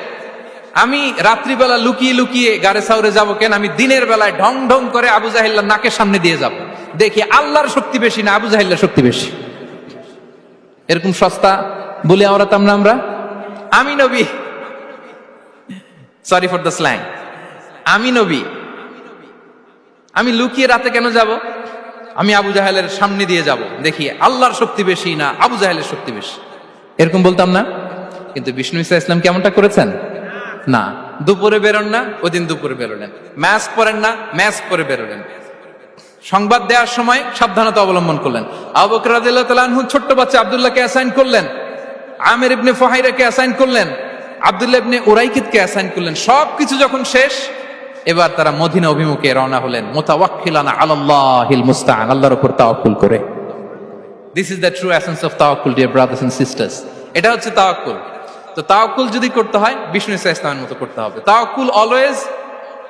আমি রাত্রিবেলা লুকিয়ে লুকিয়ে গারে সাউরে যাব কেন, আমি দিনের বেলায় ঢং ঢং করে আবু জাহেলের নাকের সামনে দিয়ে যাব, দেখি আল্লাহর শক্তি বেশি না আবু জাহেলের শক্তি বেশি। এরকম সস্তা বলে আওড়াতাম না আমরা? আমি নবী, সরি ফর দ্য স্ল্যাং, আমি নবী, আমি লুকিয়ে রাতে কেন যাব, আমি আবু জাহেলের সামনে দিয়ে যাব, দেখি আল্লাহর শক্তি বেশি না আবু জাহেলের শক্তি বেশি। এরকম বলতাম না? কিন্তু বিষ্ণু ঈসা ইসলাম কেমনটা করেছেন? না, দুপুরে বেরোন না, ওই দিন দুপুরে বেরোলেন। মাস্ক পরেন না, মাস্ক পরে বেরোলেন। সংবাদ দেওয়ার সময় সাবধানতা অবলম্বন করলেন। আবু বকর রাদিয়াল্লাহু তাআলা আনহু ছোট্ট বাচ্চা আব্দুল্লাহকে অ্যাসাইন করলেন, আমির ইবনে ফুহাইরাকে অ্যাসাইন করলেন, আব্দুল্লাহ ইবনে উরাইকিতকে অ্যাসাইন করলেন। সবকিছু যখন শেষ, এবার তারা মদিনা অভিমুখে রওনা হলেন, মুতাওয়াক্কিলানা আলাল্লাহিল মুস্তাআন, আল্লাহর উপর তাওয়াক্কুল করে। This is the true essence of তাওয়াক্কুল, ডিয়ার ব্রাদার্স এন্ড সিস্টার্স। এটা হচ্ছে তাওয়াক্কুল। তো তাওয়াক্কুল যদি করতে হয় বিষ্ণু ঈসা ইসলামের মতো করতে হবে। তাওয়াক্কুল always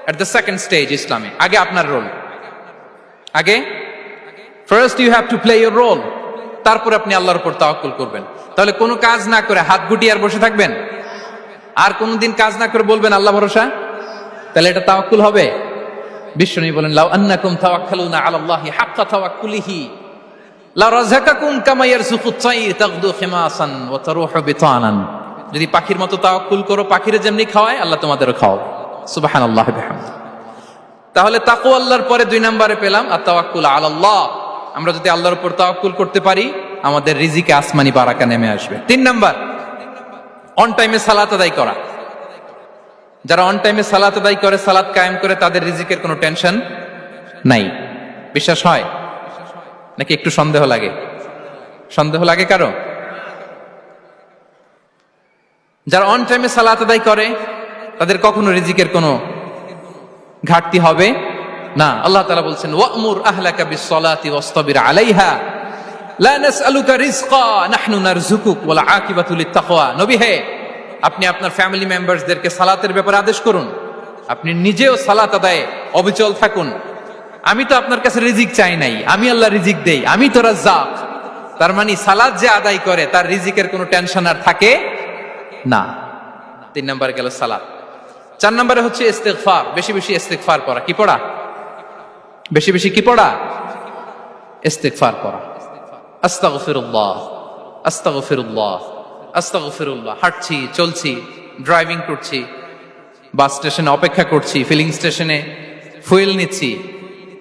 at the second stage ইসলামে। আগে আপনার রোল, আগে first you have to play your role, তারপর আপনি আল্লাহর উপর তাওয়াক্কুল করবেন। তাহলে কোনো কাজ না করে হাত গুটিয়ে আর বসে থাকবেন, আর কোনোদিন কাজ না করে বলবেন আল্লাহ ভরসা, তাহলে এটা তাওয়াক্কুল হবে? বিশ্বনবী বলেন লাউ আন্নাকুম তাওয়াক্কালুনা আলাল্লাহি হাক্কা তাওয়াক্কুলিহি লা রাযাকাকুম কামা ইয়ারযুকুত তাইর তাগদু খিমাসান ওয়া তারুহু বিতানান। যদি পাখির মতো তাওয়াক্কুল করো, পাখিরে যেমনি খাওয়ায় আল্লাহ তোমাদেরও খাওয়াবে। সুবহানাল্লাহ বিহামদিহি। তাহলে তাকওয়া আল্লাহর পরে 2 নম্বরে পেলাম আত-তাওয়াক্কুল আলাল্লাহ। আমরা যদি আল্লাহর উপর তাওয়াক্কুল করতে পারি, আমাদের রিজিকে আসমানি বারাকা নেমে আসবে। 3 নাম্বার, অন টাইমে সালাত আদায় করা। যারা অন টাইমে সালাত আদায় করে, সালাত কায়েম করে, তাদের রিজিকের কোনো টেনশন নাই। বিশ্বাস হয় নাকি একটু সন্দেহ লাগে? সন্দেহ লাগে কারো? যারা অন টাইমে সালাত আদায় করে তাদের কখনো রিজিকের কোনো ঘাটতি হবে না। আল্লাহ তাআলা বলছেন ওয়া'মুর আহলাকা বিস-সালাতি ওয়াসতাবির আলাইহা লা নাসআলুকা রিজকা নাহনু নারযুকুক ওয়াল আকিবাতু লিত-তাকওয়া। নবী হে, আপনি আপনার ফ্যামিলি মেম্বারসদেরকে সালাতের ব্যাপারে আদেশ করুন, আপনি নিজেও সালাত আদায়ে অবিচল থাকুন। আমি তো আপনার কাছে রিজিক চাই নাই, আমি আল্লাহ রিজিক দেই, আমি তো রাজ্জাক। তার মানে সালাত যে আদায় করে তার রিজিকের কোনো টেনশন আর থাকে না। 3 নম্বরে গেল সালাত। 4 নম্বরে হচ্ছে ইস্তিগফার, বেশি বেশি ইস্তিগফার পড়া। কি পড়া? বেশি বেশি কি পড়া? ইস্তিগফার পড়া। আস্তাগফিরুল্লাহ, আস্তাগফিরুল্লাহ, আস্তাগফিরুল্লাহ। হাঁটছি, চলছি, ড্রাইভিং করছি, বাস স্টেশনে অপেক্ষা করছি, ফিলিং স্টেশনে ফুয়েল নিচ্ছি,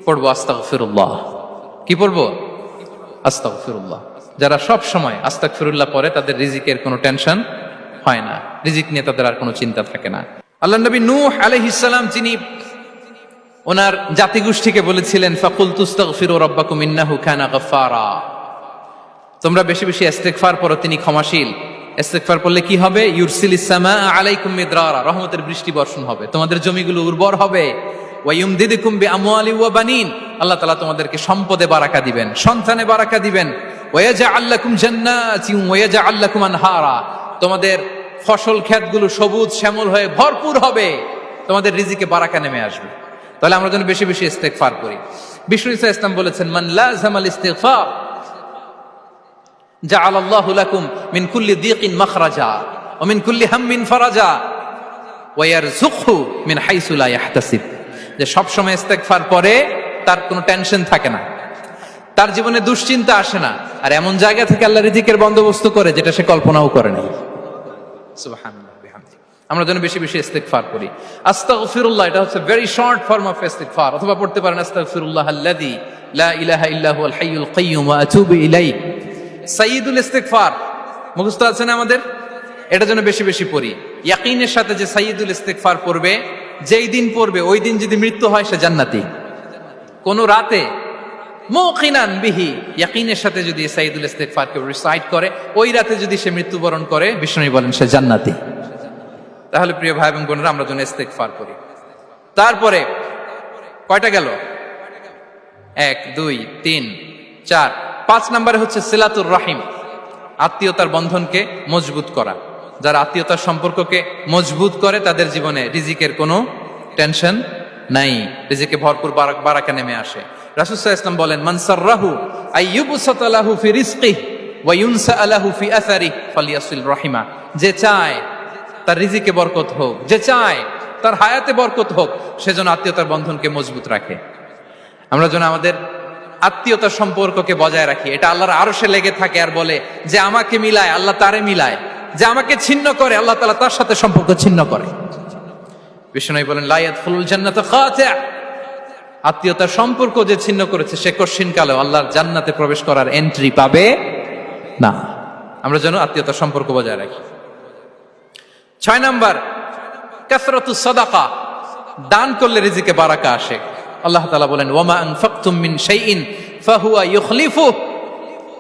পড়বো আস্তাগফিরুল্লাহ। কি পড়বো? আস্তাগফিরুল্লাহ। যারা সব সময় আস্তাগফিরুল্লাহ পড়ে তাদের রিজিকের কোনো টেনশন হয় না, রিজিক নিয়ে তাদের আর কোনো চিন্তা থাকে না। আল্লাহ নবী নূহ আলাইহিস সালাম যিনি ওনার জাতিগোষ্ঠীকে বলেছিলেন ফাকুলতু আস্তাগফিরু রাব্বাকুম ইন্নাহু কানা গাফফারা, তোমরা বেশি বেশি ইস্তিগফার পড়ো, তিনি ক্ষমাশীল। ইস্তিগফার পড়লে কি হবে? ইউরসিলিস সামাআ আলাইকুম মিদরারা, রহমতের বৃষ্টি বর্ষণ হবে, তোমাদের জমিগুলো উর্বর হবে। ওয়া ইউমদিদুকুম বিআমওয়ালি ওয়া বানিন, আল্লাহ তাআলা তোমাদেরকে সম্পদে বারাকা দিবেন, সন্তানে বারাকা দিবেন। ওয়া ইয়াজআল লাকুম জান্নাতিন ওয়া ইয়াজআল লাকুম আনহারা, তোমাদের ফসল ক্ষেতগুলো সবুজ শ্যামল হয়ে ভরপুর হবে, তোমাদের রিজিকে বারাকা নেমে আসবে। তাহলে আমরা যেন বেশি বেশি ইস্তিগফার করি। বিষ্ণু ঈসা ইসলাম বলেছেন মান লাযামাল ইস্তিগফার জাআলাল্লাহু লাকুম মিন কুল্লি দিকিন মাখরাজা ওয়া মিন কুল্লি হাম্মিন ফারাজা ওয়া ইয়ারযুকহু মিন হাইসু লা ইয়াহতাসিব। যে সব সময় ইস্তিগফার পড়ে তার কোনো টেনশন থাকে না, তার জীবনে দুশ্চিন্তা আসে না, আর এমন জায়গা থেকে আল্লাহ রিজিকের বন্দোবস্ত করে যেটা সে কল্পনাও করে নাই। সুবহানাল্লাহ বিহামদিহি। আমরা যেন বেশি বেশি ইস্তিগফার করি। আস্তাগফিরুল্লাহ, এটা হচ্ছে ভেরি শর্ট ফর্ম অফ ইস্তিগফার। অথবা পড়তে পারেন আস্তাগফিরুল্লাহ আল্লাযী লা ইলাহা ইল্লা হুয়াল হাইয়ুল কাইয়্যুম ওয়া আতুবু ইলাইহি। সাইয়্যিদুল ইস্তিগফার মুখস্থ আছে না আমাদের? এটা যেন বেশি বেশি পড়ি। ইয়াকিনের সাথে যে সাইয়্যিদুল ইস্তিগফার পড়বে, যেই দিন পড়বে ওই দিন যদি মৃত্যু হয় সে জান্নাতি। কোন রাতে মুকিনান বিহি, ইয়াকিনের সাথে যদি সাইয়্যিদুল ইস্তিগফার কে রিসাইট করে, ওই রাতে যদি সে মৃত্যুবরণ করে, বিষ্ণু বলেন সে জান্নাতি। তাহলে প্রিয় ভাই এবং বোনেরা, আমরা যেন ইস্তিগফার করি। তারপরে কয়টা গেল? 1 2 3 4 5 নম্বরে হচ্ছে সিলাতুর রাহিম, আত্মীয়তার বন্ধনকে মজবুত করা। যারা আত্মীয়তার সম্পর্ককে মজবুত করে তাদের জীবনে রিজিকের কোনো টেনশন নাই, রিজিকে ভরপুর বারাকা নেমে আসে। রাসূল সাল্লাল্লাহু আলাইহি ওয়াসাল্লাম বলেন, মান সাররাহু আইয়ুবসাতা লাহু ফি রিজকিহি ওয়া ইউনসা লাহু ফি আসারিহি ফালিয়াসিল রাহিমা। যে চায় তার রিজিকে বরকত হোক, যে চায় তার হায়াতে বরকত হোক, সেজন্য আত্মীয়তার বন্ধনকে মজবুত রাখে। আমরা যেন আমাদের আত্মীয়তার সম্পর্ককে বজায় রাখি। এটা আল্লাহর আরশে লেগে থাকে আর বলে যে আমাকে মিলায় আল্লাহ তারে মিলায়, যে আমাকে ছিন্ন করে আল্লাহ তাআলা তার সাথে সম্পর্ক ছিন্ন করে। বিষ্ণু বলেন, লা ইয়াদখুলুল জান্নাতা খাতি', আত্মীয়তার সম্পর্ক যে ছিন্ন করেছে সে কশিনকালেও আল্লাহর জান্নাতে প্রবেশ করার এন্ট্রি পাবে না। আমরা যেন আত্মীয়তার সম্পর্ক বজায় রাখি। 6 নাম্বার, কাসরাতুস সাদাকা, দান করলে রিজিকে বারাকা আসে। আল্লাহ তাআলা বলেন, ওয়ামা আনফাকতুম মিন শাইইন ফাহুয়া ইউখলিফুহু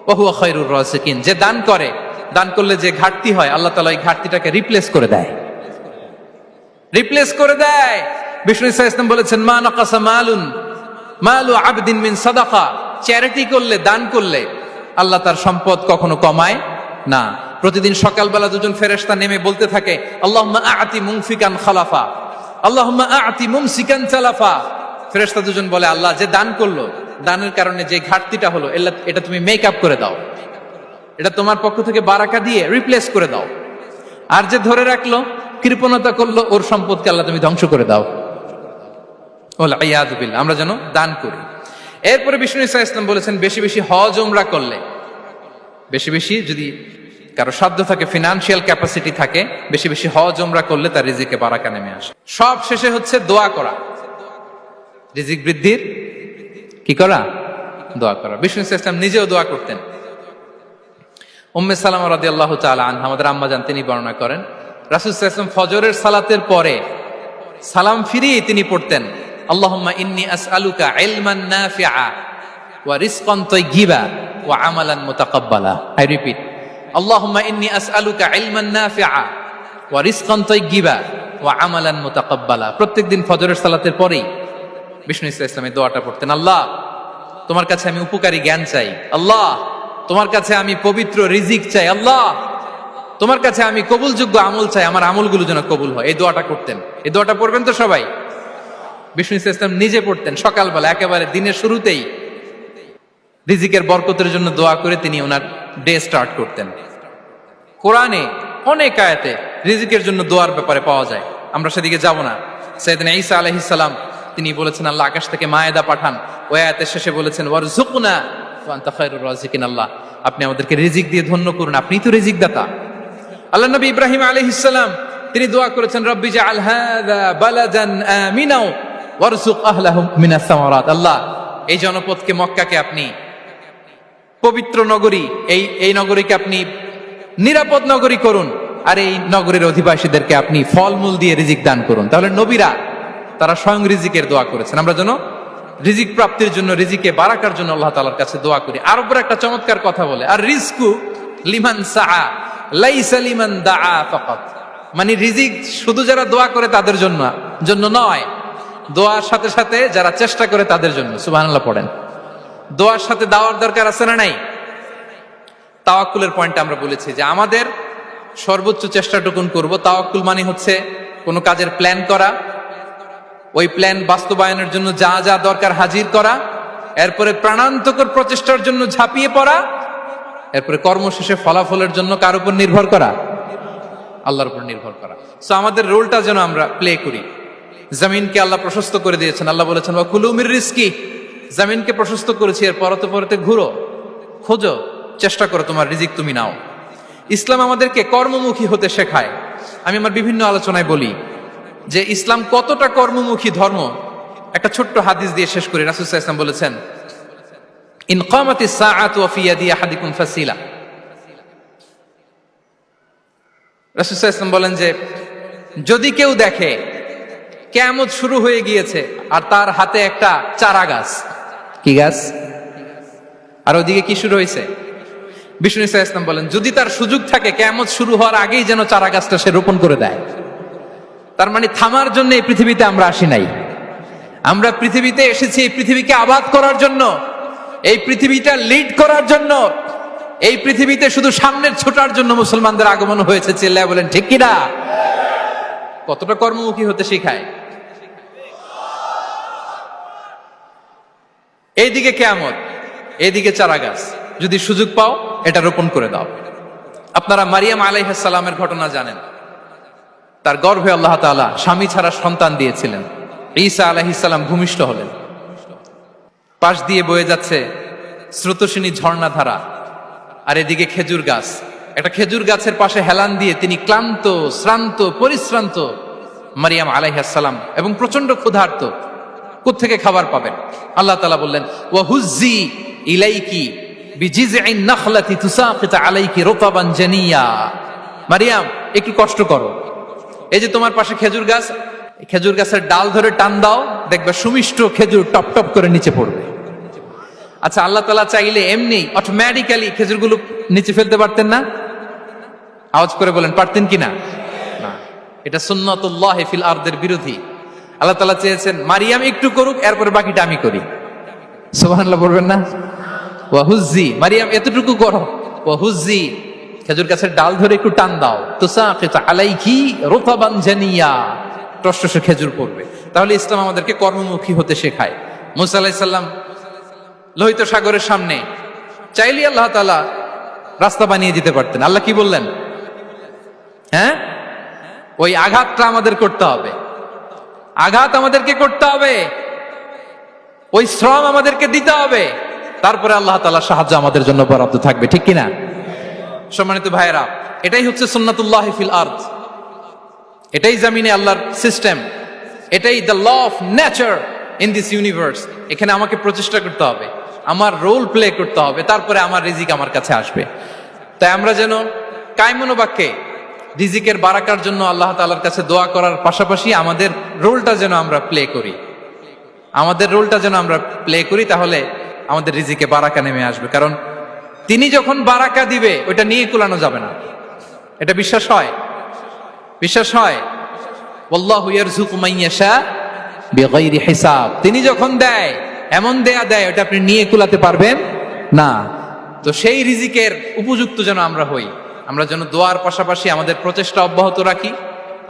ওয়া হুয়া খায়রুর রাযিকিন। যে দান করে, দান করলে যে ঘাটতি হয় আল্লাহ তাআলা এই ঘাটতিটাকে রিপ্লেস করে দেয়, রিপ্লেস করে দেয়। বিষ্ণু সাল্লাল্লাহু আলাইহি ওয়াসাল্লাম বলেছেন, মা নাকাসা মালু আবদিন মিন সাদাকা, চ্যারিটি করলে, দান করলে আল্লাহ তার সম্পদ কখনো কমায় না। প্রতিদিন সকালবেলা দুজন ফেরেশতা নেমে বলতে থাকে, আল্লাহুম্মা আ'তি মুনফিকান খালাফা, আল্লাহুম্মা আ'তি মুমসিকান তালাফা। ফেরেশতা দুজন বলে, আল্লাহ যে দান করলো, দানের কারণে যে ঘাটতিটা হলো এটা তুমি মেক আপ করে দাও, এটা তোমার পক্ষ থেকে বারাকা দিয়ে রিপ্লেস করে দাও। আর যে ধরে রাখলো, কৃপণতা করলো, ওর সম্পদকে আল্লাহ তুমি ধ্বংস করে দাও। ওয়াল ইয়াযু বিল্লাহ। আমরা যেন দান করি। এরপরে বিষ্ণু সাল্লাল্লাহু আলাইহি ওয়াসাল্লাম বলেছেন, বেশি বেশি হজ উমরা করলে, বেশি বেশি যদি কারো সাধ্য থাকে, ফিনান্সিয়াল ক্যাপাসিটি থাকে, বেশি বেশি হজ উমরা করলে তার রিজিকে বারাকা নেমে আসে। সব শেষে হচ্ছে দোয়া করা, রিজিক বৃদ্ধির কি করা? দোয়া করা। বিষ্ণু সাল্লাল্লাহু আলাইহি ওয়াসাল্লাম নিজেও দোয়া করতেন। উম্মে সালামা রাদিয়াল্লাহু তাআলা আনহা, আমাদের আম্মা জান, তিনি বর্ণনা করেন, রাসূল সাল্লাল্লাহু আলাইহি ওয়াসাল্লাম ফজরের সালাতের পরে সালাম ফিরিয়ে তিনি পড়তেন, আল্লাহুম্মা ইন্নী আসআলুকা ইলমান নাফিআ ওয়া রিজকান তাইয়্যিবা ওয়া আমালান মুতাকাব্বালা। আই রিপিট, আল্লাহুম্মা ইন্নী আসআলুকা ইলমান নাফিআ ওয়া রিজকান তাইয়্যিবা ওয়া আমালান মুতাকাব্বালা। প্রত্যেকদিন ফজরের সালাতের পরেই বিষ্ণু ইসলাম এই দোয়াটা পড়তেন, আল্লাহ তোমার কাছে আমি উপকারী জ্ঞান চাই, আল্লাহ তোমার কাছে আমি পবিত্র রিজিক চাই, আল্লাহ তোমার কাছে আমি কবুলযোগ্য আমল চাই, আমার আমলগুলো যেন কবুল হয়। এই দোয়াটা করতেন। এই দোয়াটা পড়বেন তো সবাই। বিষ্ণু ইসলাম নিজে পড়তেন সকালবেলা, একেবারে দিনের শুরুতেই রিজিকের বরকতের জন্য দোয়া করে তিনি ওনার ডে স্টার্ট করতেন। কোরআনে অনেক আয়াতে রিজিকের জন্য দোয়ার ব্যাপারে পাওয়া যায়, আমরা সেদিকে যাব না। সাইয়েদনা ঈসা আলাইহিস সালাম তিনি বলেছেন, আল্লাহ আকাশ থেকে মায়েদা পাঠান। ওই আয়াতের শেষে বলেছেন, ওয়ারযুকনা ওয়া আনতা খায়রুর রাযিকিন, আল্লাহ আপনি আমাদেরকে রিজিক দিয়ে ধন্য করুন, আপনিই তো রিজিক দাতা। আল্লাহ নবী ইব্রাহিম আলাইহিস সালাম তিনি দোয়া করেছেন, রব্বি জাআল হাযা বালাদান আমিনা ওয়ারযুক আহলাহু মিনাস সামারাত, আল্লাহ এই জনপদকে, মক্কাকে আপনি পবিত্র নগরী, এই নগরীকে আপনি নিরাপদ নগরী করুন, আর এই নগরীর অধিবাসীদেরকে আপনি ফলমূল দিয়ে রিজিক দান করুন। তাহলে নবীরা তারা স্বয়ং রিজিকের দোয়া করেছেন। আমরা যেন রিজিক প্রাপ্তির জন্য, রিজিকে বারাকার জন্য আল্লাহ তাআলার কাছে দোয়া করি। আর উপর একটা চমৎকার কথা বলে, আর রিজকু লিমান সাআ লাইসা লিমান দাআ ফাকাত, মানে রিজিক শুধু যারা দোয়া করে তাদের জন্য নয়, দোয়ার সাথে সাথে যারা চেষ্টা করে তাদের জন্য। সুবহানাল্লাহ পড়েন। দোয়ার সাথে দাওয়ার দরকার আছে না নাই? তাওয়াক্কুলের পয়েন্ট আমরা বলেছি যে আমাদের সর্বোচ্চ চেষ্টাটুকুন করব। তাওয়াক্কুল মানে হচ্ছে কোনো কাজের প্ল্যান করা, ওই প্ল্যান বাস্তবায়নের জন্য যা যা দরকার হাজির করা, এরপরে প্রাণান্তকর প্রচেষ্টার জন্য ঝাঁপিয়ে পড়া, এরপরে কর্মশেষে ফলাফলের জন্য কার উপর নির্ভর করা? আল্লাহর উপর নির্ভর করা। সো আমাদের রোলটা যেন আমরা প্লে করি। জমিনকে আল্লাহ প্রশস্ত করে দিয়েছেন, আল্লাহ বলেছেন ওয়া কুলু মির রিজকি, জমিনকে প্রশস্ত করেছি, এর পরতে পরতে ঘুরো, খোঁজো, চেষ্টা করো তোমার রিজিক তুমি নাও। ইসলাম আমাদেরকে কর্মমুখী হতে শেখায়। আমি আমার বিভিন্ন আলোচনায় বলি যে ইসলাম কতটা কর্মমুখী ধর্ম। একটা ছোট্ট হাদিস দিয়ে শেষ করি। রাসূল সাল্লাল্লাহু আলাইহি ওয়াসাল্লাম বলেছেন, ইন কামাতিস সাআতু ওয়া ফি ইয়াদি আহাদিকুম ফাসিলা। রাসূল সাল্লাল্লাহু আলাইহি ওয়াসাল্লাম বলেন যে যদি কেউ দেখে কিয়ামত শুরু হয়ে গিয়েছে আর তার হাতে একটা চারা গাছ, কি গাছ, আর ওদিকে কি শুরু হয়েছে, বিষ্ণু সাল্লাল্লাহু আলাইহি ওয়াসাল্লাম বলেন যদি তার সুযোগ থাকে কিয়ামত শুরু হওয়ার আগেই যেন চারা গাছটা সে রোপণ করে দেয়। তার মানে থামার জন্য এই পৃথিবীতে আমরা আসি নাই। আমরা পৃথিবীতে এসেছি এই পৃথিবীকে আবাদ করার জন্য, এই পৃথিবীটা লিড করার জন্য। এই পৃথিবীতে শুধু সামনের ছোটার জন্য মুসলমানদের আগমন হয়েছে। চিল্লায় বলেন ঠিক কিনা? কতটা কর্মমুখী হতে শেখায়। এইদিকে কিয়ামত, এইদিকে চারা গাছ, যদি সুযোগ পাও এটা রোপণ করে দাও। আপনারা মারিয়াম আলাইহিস সালামের ঘটনা জানেন। তার গর্ভে আল্লাহ তাআলা স্বামী ছাড়া সন্তান দিয়েছিলেন। ঈসা আলাইহিস সালাম ভূমিষ্ঠ হলেন। পাশ দিয়ে বয়ে যাচ্ছে স্রোতস্বিনী ঝর্ণাধারা, আর এদিকে খেজুর গাছ। একটা খেজুর গাছের পাশে হেলান দিয়ে তিনি ক্লান্ত, শ্রান্ত, পরিশ্রান্ত মারিয়াম আলাইহিস সালাম, এবং প্রচন্ড ক্ষুধার্ত। কোত্থেকে খাবার পাবেন? আল্লাহ তাআলা বললেন, ওয়া হুজ্জি ইলাইকি বিজিযইন নাখলাতি তুসাকিত আলাইকি রুতাবান জানিয়া। মারিয়াম, একটু কষ্ট করো। এই যে তোমার পাশে খেজুর গাছ, খেজুর গাছের ডাল ধরে টান দাও, দেখবে সুমিষ্ট খেজুর টপ টপ করে নিচে পড়বে। আচ্ছা, আল্লাহ তাআলা চাইলে এমনি অটোমেটিক্যালি খেজুরগুলো নিচে ফেলতে পারতেন না? আওয়াজ করে বলেন, পারতেন কিনা? না, এটা সুন্নাতুল্লাহ ফিল আরদের বিরোধী। আল্লাহ তাআলা চেয়েছেন মারিয়াম একটু করুক, এরপরে বাকিটা আমি করি। সুবহানাল্লাহ বলবেন না? ওয়া হুজ্জি, মারিয়াম এতটুকু করো। ওয়া হুজ্জি, খেজুর গাছের ডাল ধরে একটু টান দাও, তুসাকিত আলাইকি রুতাবান জানিয়া, টসটসে খেজুর পড়বে। তাহলে ইসলাম আমাদেরকে কর্মমুখী হতে শেখায়। মুসা আলাইহিস সালাম লোহিত সাগরের সামনে চাইলে আল্লাহ তাআলা রাস্তা বানিয়ে দিতে পারতেন। আল্লাহ কি বললেন? হ্যাঁ, ওই আঘাতটা আমাদের করতে হবে, আঘাত আমাদেরকে করতে হবে, ওই শ্রম আমাদেরকে দিতে হবে, তারপরে আল্লাহ তাআলা সাহায্য আমাদের জন্য বরাদ্দ থাকবে। ঠিক কিনা? সম্মানিত ভাইয়েরা, এটাই হচ্ছে সুন্নাতুল্লাহ ফিল আরদ। এটাই জামিনে আল্লাহর সিস্টেম, এটাই the law of nature in this universe. এখানে আমাকে প্রচেষ্টা করতে হবে, আমার রোল প্লে করতে হবে, তারপরে আমার রিজিক আমার কাছে আসবে। তাই আমরা যেন কায়মনোবাক্যে রিজিকের বারাকার জন্য আল্লাহ তাআলার কাছে দোয়া করার পাশাপাশি আমাদের রোলটা যেন আমরা প্লে করি, আমাদের রোলটা যেন আমরা প্লে করি, তাহলে আমাদের রিজিকে বারাকা নেমে আসবে। কারণ তিনি যখন বারাকা দিবে ওইটা নিয়ে কুলানো যাবে না। এটা বিশ্বাস হয়? বিশ্বাস হয়? ওয়াল্লাহু ইয়ারযুকু মান ইয়াশা বিগাইরি হিসাব। তিনি যখন দেয় এমন দেয় ওটা আপনি নিয়ে কুলাতে পারবেন না। তো সেই রিজিকের উপযুক্ত যেন আমরা হই। আমরা যেন দোয়ার পাশাপাশি আমাদের প্রচেষ্টা অব্যাহত রাখি,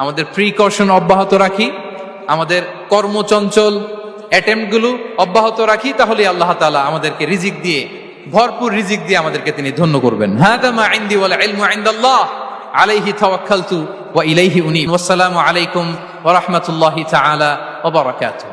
আমাদের প্রিকশন অব্যাহত রাখি, আমাদের কর্মচঞ্চল অ্যাটেম্পটগুলো অব্যাহত রাখি। তাহলে আল্লাহ তাআলা আমাদেরকে রিজিক দিয়ে, ভরপুর রিজিক দিয়ে আমাদেরকে তিনি ধন্য করবেন। হাদা মা ইনদি ওয়াল ইলমু ইনদাল্লাহ আলাইহি তাওয়াক্কালতু ওয়া ইলাইহি উনীব। ওয়াসসালামু আলাইকুম ওয়া রাহমাতুল্লাহি তাআলা ওয়া বারাকাতুহু।